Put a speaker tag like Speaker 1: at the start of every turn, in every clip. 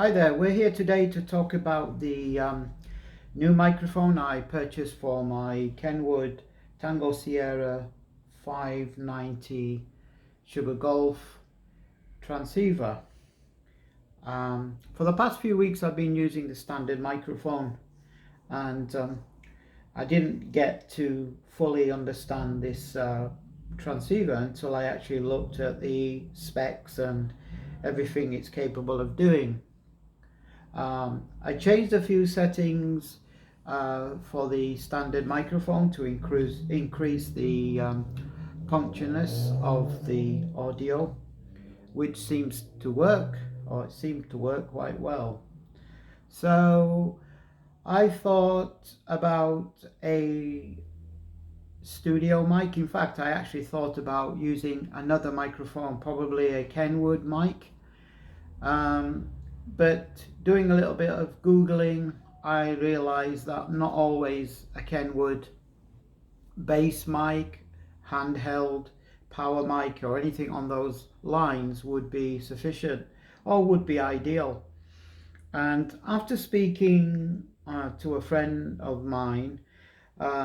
Speaker 1: Hi there, we're here today to talk about the new microphone I purchased for my Kenwood Tango Sierra 590 Sugar Golf transceiver. For the past few weeks I've been using the standard microphone, and I didn't get to fully understand this transceiver until I actually looked at the specs and everything it's capable of doing. I changed a few settings for the standard microphone to increase the punctualness of the audio, which seems to work, or it seemed to work quite well. So I thought about a studio mic. In fact, I actually thought about using another microphone, probably a Kenwood mic. But doing a little bit of Googling, I realised that not always a Kenwood bass mic, handheld, power mic or anything on those lines would be sufficient or would be ideal. And after speaking to a friend of mine,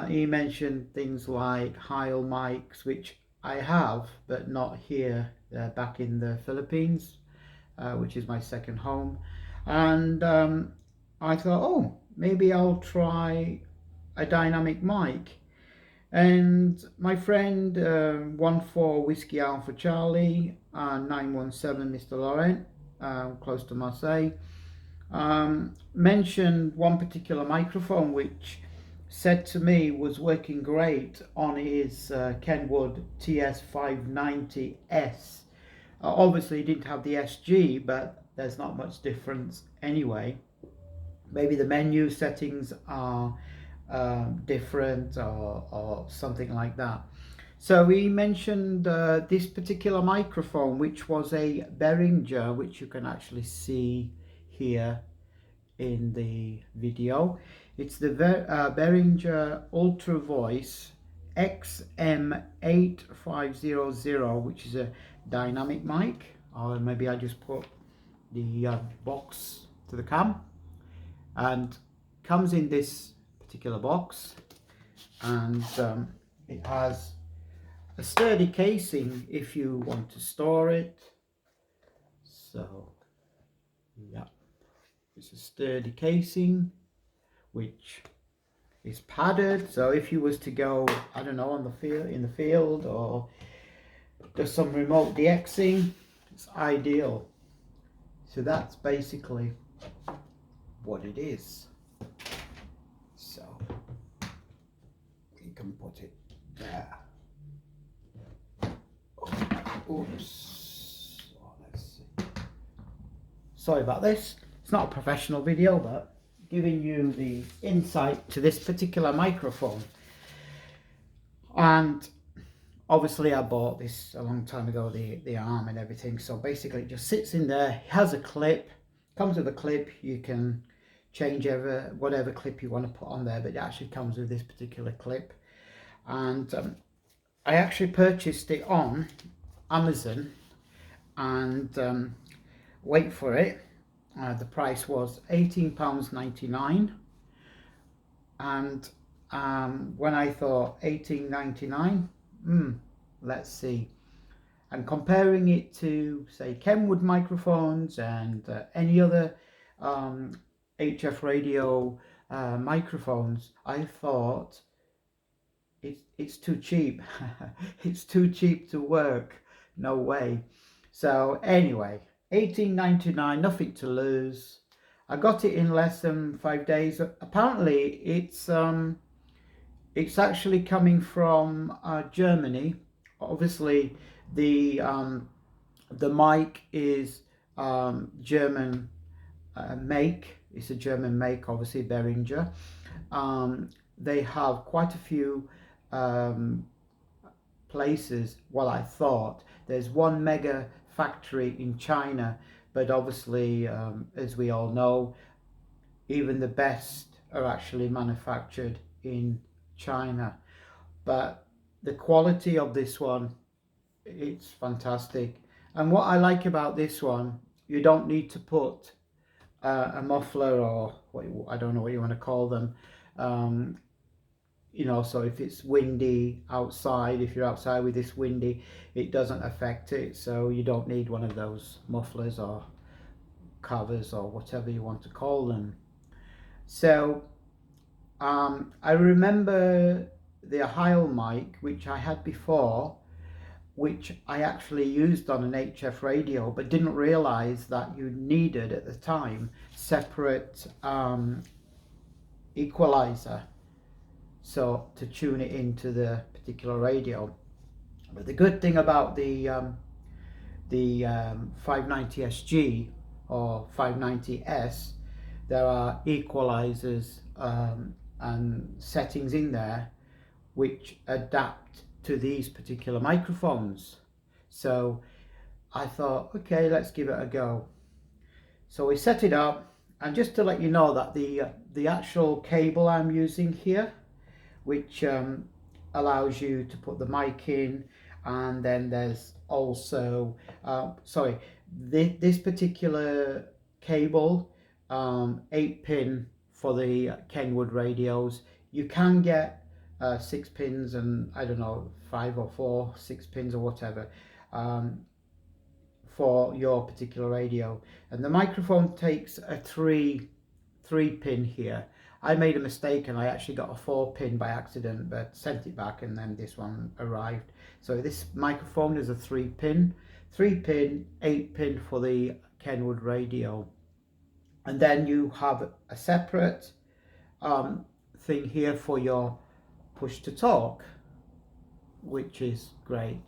Speaker 1: he mentioned things like Heil mics, which I have, but not here, back in the Philippines. Which is my second home, and I thought, oh, maybe I'll try a dynamic mic. And my friend 14 Whiskey Alpha Charlie 917 Mr. Laurent, close to Marseille, mentioned one particular microphone which said to me was working great on his Kenwood TS590S. Obviously it didn't have the SG, but there's not much difference anyway. Maybe the menu settings are different, or something like that. So he mentioned this particular microphone, which was a Behringer, which you can actually see here in the video. It's the Behringer ULTRAVOICE XM8500, which is a dynamic mic. Or maybe I just put the box to the cam, and comes in this particular box, and it has a sturdy casing if you want to store it. So yeah, it's a sturdy casing which is padded, so if you was to go, I don't know, on the field, in the field, or just some remote DXing, it's ideal. So that's basically what it is. So we can put it there. Oops. Oh, let's see. Sorry about this. It's not a professional video, but giving you the insight to this particular microphone. And obviously I bought this a long time ago, the arm and everything. So basically it just sits in there. It has a clip, comes with a clip. You can change whatever clip you want to put on there, but it actually comes with this particular clip. And I actually purchased it on Amazon, and wait for it, the price was £18.99, and when I thought £18.99, let's see, and comparing it to, say, Kenwood microphones and any other HF radio microphones, I thought it's too cheap. It's too cheap to work, no way. So anyway, £18.99, nothing to lose. I got it in less than 5 days. Apparently it's actually coming from Germany. Obviously the mic is German make. It's a German make, obviously, Behringer. They have quite a few places. Well, I thought there's one mega factory in China, but obviously, as we all know, even the best are actually manufactured in China. But the quality of this one, it's fantastic. And what I like about this one, you don't need to put a muffler, or I don't know what you want to call them. You know, so if it's windy outside, if you're outside with this windy, it doesn't affect it, so you don't need one of those mufflers or covers or whatever you want to call them. So I remember the Heil mic, which I had before, which I actually used on an HF radio, but didn't realize that you needed at the time separate equalizer, so to tune it into the particular radio. But the good thing about the 590SG or 590S, there are equalizers and settings in there which adapt to these particular microphones. So I thought, okay, let's give it a go. So we set it up, and just to let you know that the actual cable I'm using here, which allows you to put the mic in, and then there's also this particular cable, 8-pin for the Kenwood radios. You can get 6 pins and I don't know, 5 or 4 6 pins or whatever, for your particular radio. And the microphone takes a 3-pin here. I made a mistake and I actually got a 4-pin by accident, but sent it back, and then this one arrived. So this microphone is a 3-pin, 8-pin for the Kenwood radio. And then you have a separate thing here for your push to talk, which is great.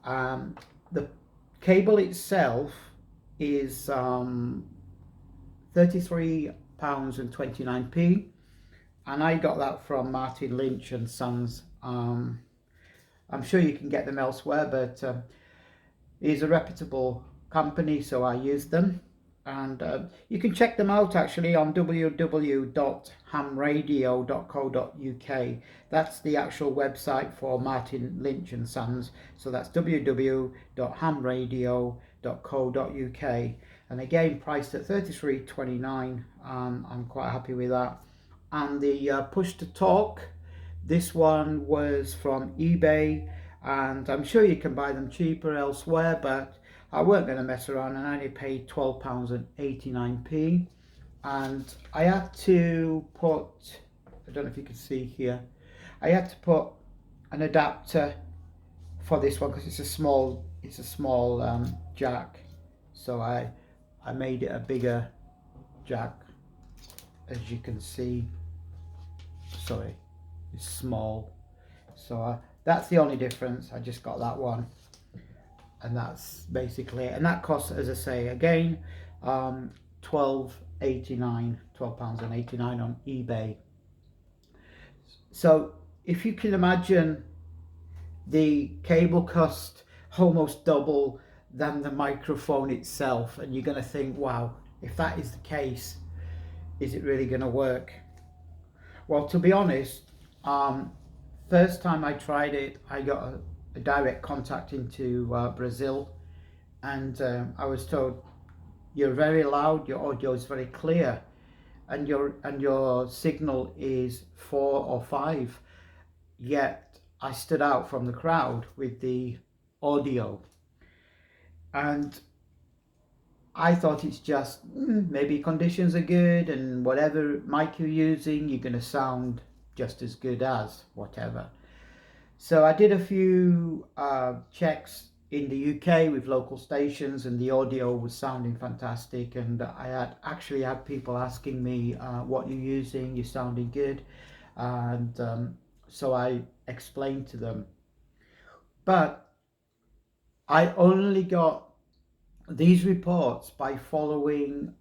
Speaker 1: The cable itself is £33.29, and I got that from Martin Lynch and Sons. I'm sure you can get them elsewhere, but it's a reputable company, so I used them. And you can check them out actually on www.hamradio.co.uk. That's the actual website for Martin Lynch and Sons. So that's www.hamradio.co.uk. And again, priced at $33.29. I'm quite happy with that. And the push to talk, this one was from eBay, and I'm sure you can buy them cheaper elsewhere, but I weren't going to mess around, and I only paid £12.89. And I had to put, I don't know if you can see here, I had to put an adapter for this one because it's a small jack. So I made it a bigger jack, as you can see. Sorry, it's small. So that's the only difference. I just got that one. And that's basically it. And that costs, as I say, again, £12.89 on eBay. So if you can imagine, the cable cost almost double than the microphone itself, and you're going to think, wow, if that is the case, is it really going to work? Well, to be honest, first time I tried it, I got a direct contact into Brazil, and I was told, you're very loud, your audio is very clear, and your signal is 4 or 5, yet I stood out from the crowd with the audio. And I thought it's just maybe conditions are good, and whatever mic you're using, you're going to sound just as good as whatever. So I did a few checks in the UK with local stations, and the audio was sounding fantastic. And I actually had people asking me, what you're using, you're sounding good. And so I explained to them. But I only got these reports by following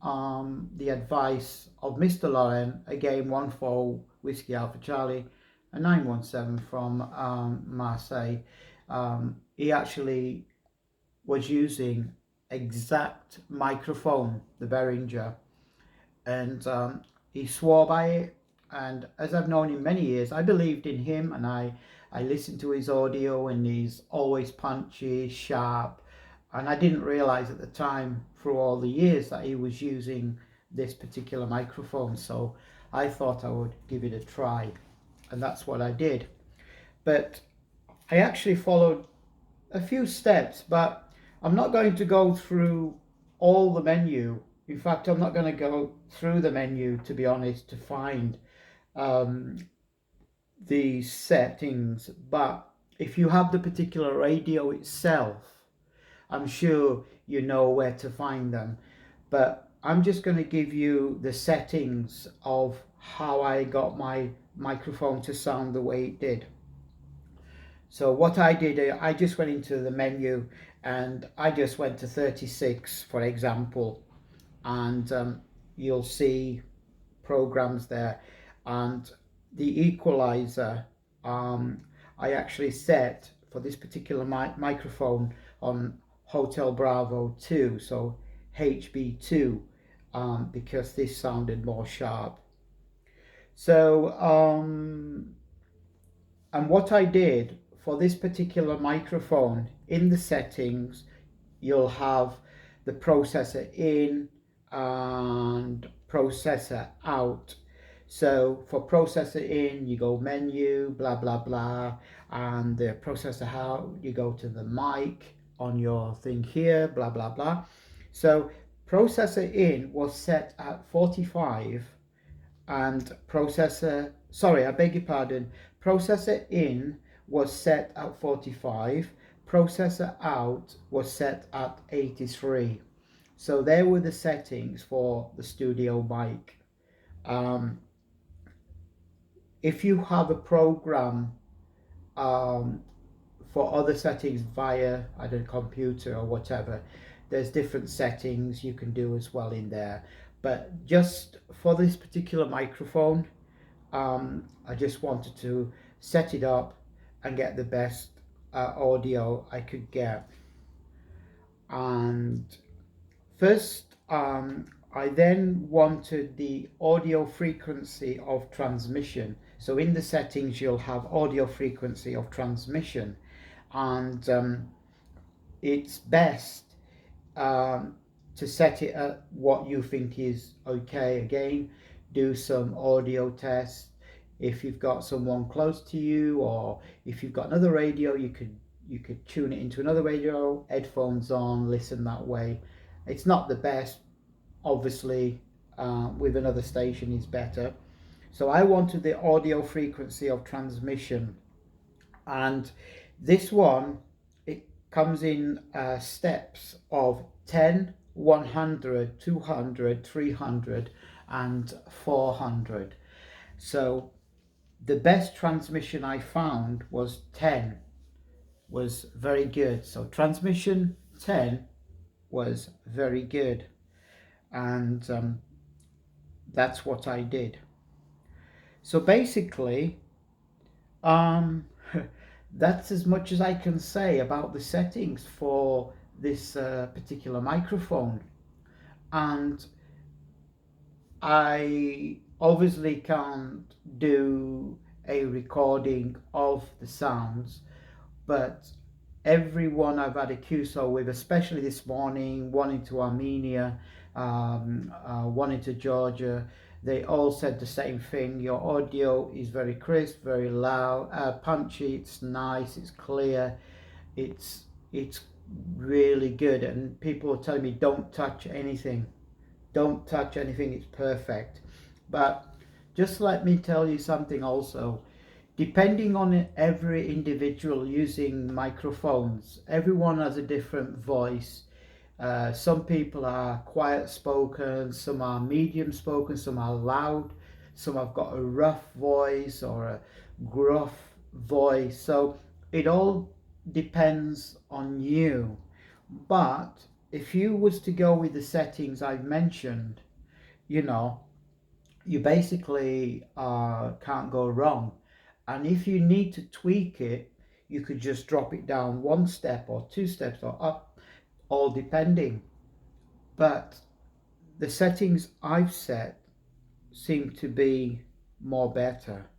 Speaker 1: the advice of Mr. Lauren, again 14 Whiskey Alpha Charlie, a 917 from Marseille. He actually was using exact microphone, the Behringer, and he swore by it. And as I've known him many years, I believed in him, and I listened to his audio, and he's always punchy, sharp. And I didn't realize at the time, through all the years, that he was using this particular microphone, so I thought I would give it a try, and that's what I did. But I actually followed a few steps, but I'm not going to go through all the menu. In fact, I'm not going to go through the menu, to be honest, to find um, the settings. But if you have the particular radio itself, I'm sure you know where to find them. But I'm just going to give you the settings of how I got my microphone to sound the way it did. So what I did, I just went into the menu and I just went to 36, for example, and you'll see programs there. And the equalizer, I actually set for this particular microphone on Hotel Bravo 2, so HB2, because this sounded more sharp. So, and what I did for this particular microphone, in the settings, you'll have the processor in and processor out. So for processor in, you go menu, blah, blah, blah, and the processor out, you go to the mic on your thing here, blah, blah, blah. So processor in was set at 45 and I beg your pardon, processor in was set at 45, processor out was set at 83. So there were the settings for the studio mic. If you have a program for other settings via either computer or whatever, there's different settings you can do as well in there. But just for this particular microphone, I just wanted to set it up and get the best audio I could get. And first, I then wanted the audio frequency of transmission. So in the settings, you'll have audio frequency of transmission, and it's best to set it at what you think is okay. Again, do some audio tests. If you've got someone close to you, or if you've got another radio, you could tune it into another radio, headphones on, listen that way. It's not the best, obviously. With another station is better. So I wanted the audio frequency of transmission, and this one, it comes in steps of 10, 100, 200, 300 and 400. So the best transmission I found was 10, was very good. So transmission 10 was very good, and that's what I did. So basically, that's as much as I can say about the settings for this particular microphone. And I obviously can't do a recording of the sounds, but everyone I've had a QSO with, especially this morning, one into Armenia, one into Georgia, they all said the same thing. Your audio is very crisp, very loud, punchy, it's nice, it's clear, it's really good. And people are telling me, don't touch anything, it's perfect. But just let me tell you something also. Depending on every individual using microphones, everyone has a different voice. Some people are quiet spoken, some are medium spoken, some are loud, some have got a rough voice or a gruff voice. So it all depends on you. But if you was to go with the settings I've mentioned, you basically can't go wrong. And if you need to tweak it, you could just drop it down one step or two steps or up, all depending. But the settings I've set seem to be more better.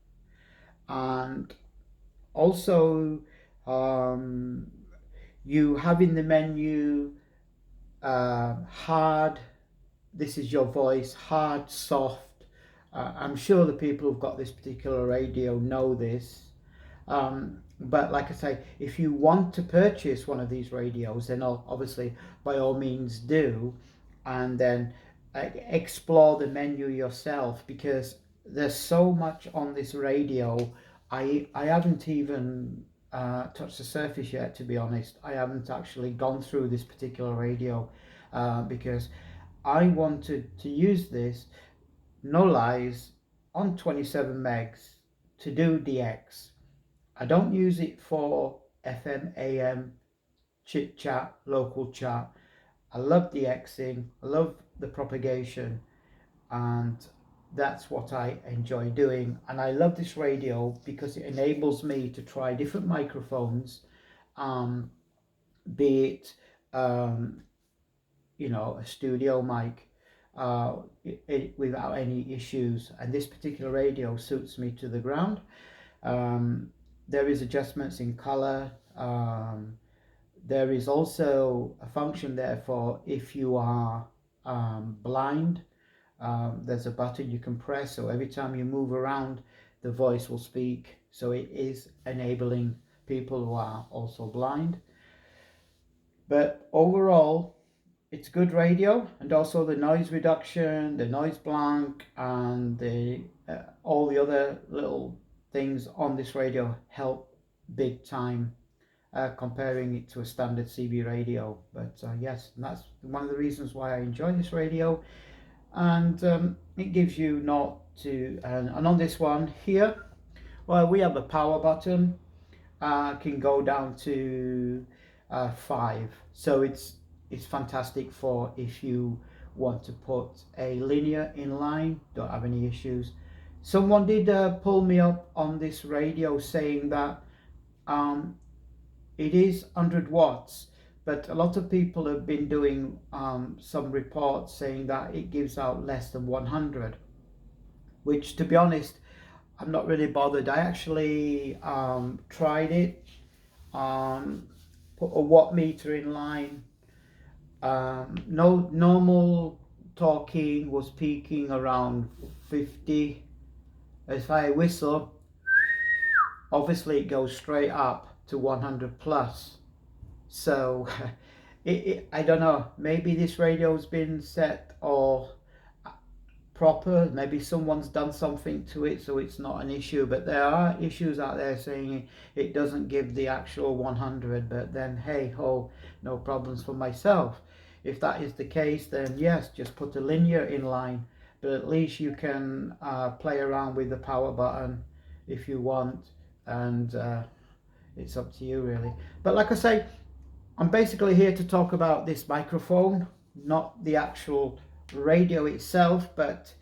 Speaker 1: And also, you have in the menu hard, this is your voice, hard, soft. I'm sure the people who've got this particular radio know this. But like I say, if you want to purchase one of these radios, then obviously by all means do, and then explore the menu yourself, because there's so much on this radio. I haven't even touched the surface yet, to be honest. I haven't actually gone through this particular radio because I wanted to use this, no lies, on 27 megs to do DX. I don't use it for FM, AM, chit chat, local chat. I love DXing, I love the propagation, and that's what I enjoy doing. And I love this radio because it enables me to try different microphones, be it a studio mic, without any issues. And this particular radio suits me to the ground. There is adjustments in color. There is also a function there for if you are blind. There's a button you can press, so every time you move around, the voice will speak. So it is enabling people who are also blind. But overall, it's good radio, and also the noise reduction, the noise blank, and the all the other little things on this radio help big time, comparing it to a standard CB radio. But yes, that's one of the reasons why I enjoy this radio. And it gives you not to, and on this one here, well, we have a power button, can go down to 5, so it's fantastic for if you want to put a linear in line, don't have any issues. Someone did pull me up on this radio saying that it is 100 watts, but a lot of people have been doing some reports saying that it gives out less than 100, which, to be honest, I'm not really bothered. I actually tried it, put a watt meter in line. No normal talking was peaking around 50. If I whistle, obviously it goes straight up to 100 plus. So I don't know, maybe this radio's been set or proper, maybe someone's done something to it so it's not an issue, but there are issues out there saying it doesn't give the actual 100. But then hey ho, no problems for myself. If that is the case, then yes, just put a linear in line, but at least you can play around with the power button if you want, and it's up to you really. But like I say, I'm basically here to talk about this microphone, not the actual radio itself, but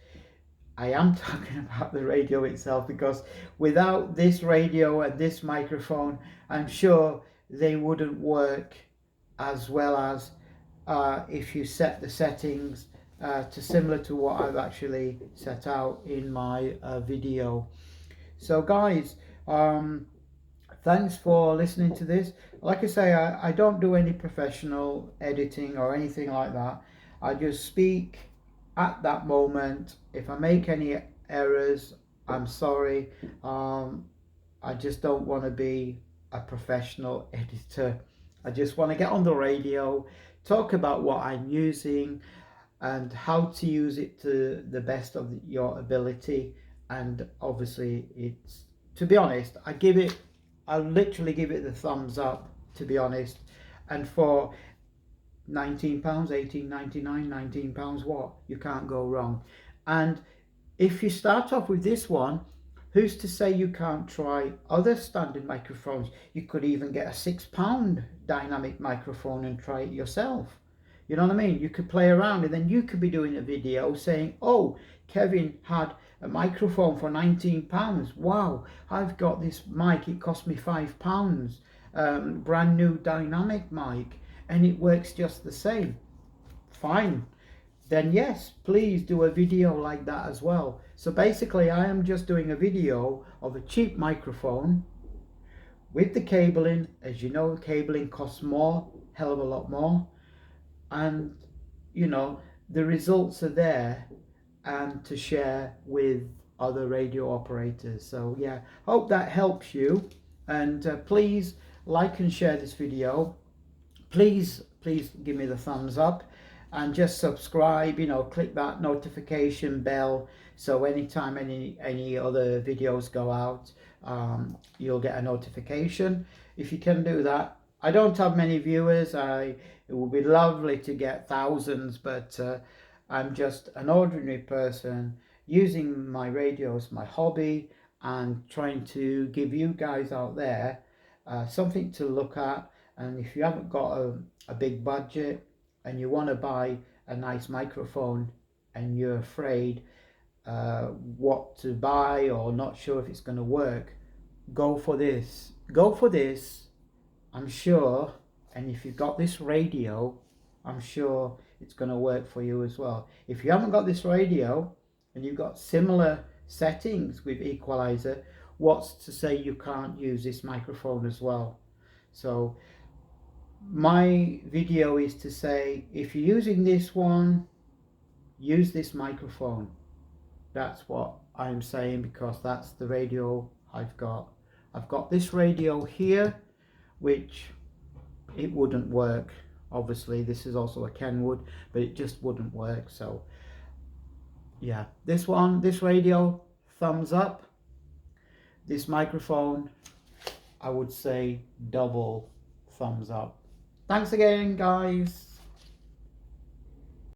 Speaker 1: I am talking about the radio itself, because without this radio and this microphone, I'm sure they wouldn't work as well as if you set the settings to similar to what I've actually set out in my video. So guys, thanks for listening to this. Like I say, I don't do any professional editing or anything like that. I just speak at that moment. If I make any errors, I'm sorry. I just don't want to be a professional editor. I just want to get on the radio, talk about what I'm using and how to use it to the best of your ability. And obviously, it's, to be honest, I literally give it the thumbs up, to be honest. And for £19, £18.99, £19, what? You can't go wrong. And if you start off with this one, who's to say you can't try other standard microphones? You could even get a £6 dynamic microphone and try it yourself. You know what I mean? You could play around, and then you could be doing a video saying, oh, Kevin had a microphone for £19. Wow, I've got this mic, it cost me £5. Brand new dynamic mic, and it works just the same. Fine. Then yes, please do a video like that as well. So basically, I am just doing a video of a cheap microphone with the cabling. As you know, cabling costs more, hell of a lot more. And you know, the results are there and to share with other radio operators. So yeah, hope that helps you, and please like and share this video. Please give me the thumbs up, and just subscribe, you know, click that notification bell, so anytime any other videos go out, you'll get a notification. If you can do that. I don't have many viewers. It would be lovely to get thousands, but I'm just an ordinary person using my radio as my hobby and trying to give you guys out there something to look at. And if you haven't got a big budget and you want to buy a nice microphone and you're afraid what to buy or not sure if it's going to work, go for this. Go for this, I'm sure. And if you've got this radio, I'm sure it's going to work for you as well. If you haven't got this radio and you've got similar settings with equalizer, what's to say you can't use this microphone as well? So my video is to say, if you're using this one, use this microphone. That's what I'm saying, because that's the radio I've got. I've got this radio here, which it wouldn't work. Obviously this is also a Kenwood, but it just wouldn't work. So yeah, this one, this radio, thumbs up. This microphone, I would say double thumbs up. Thanks again, guys.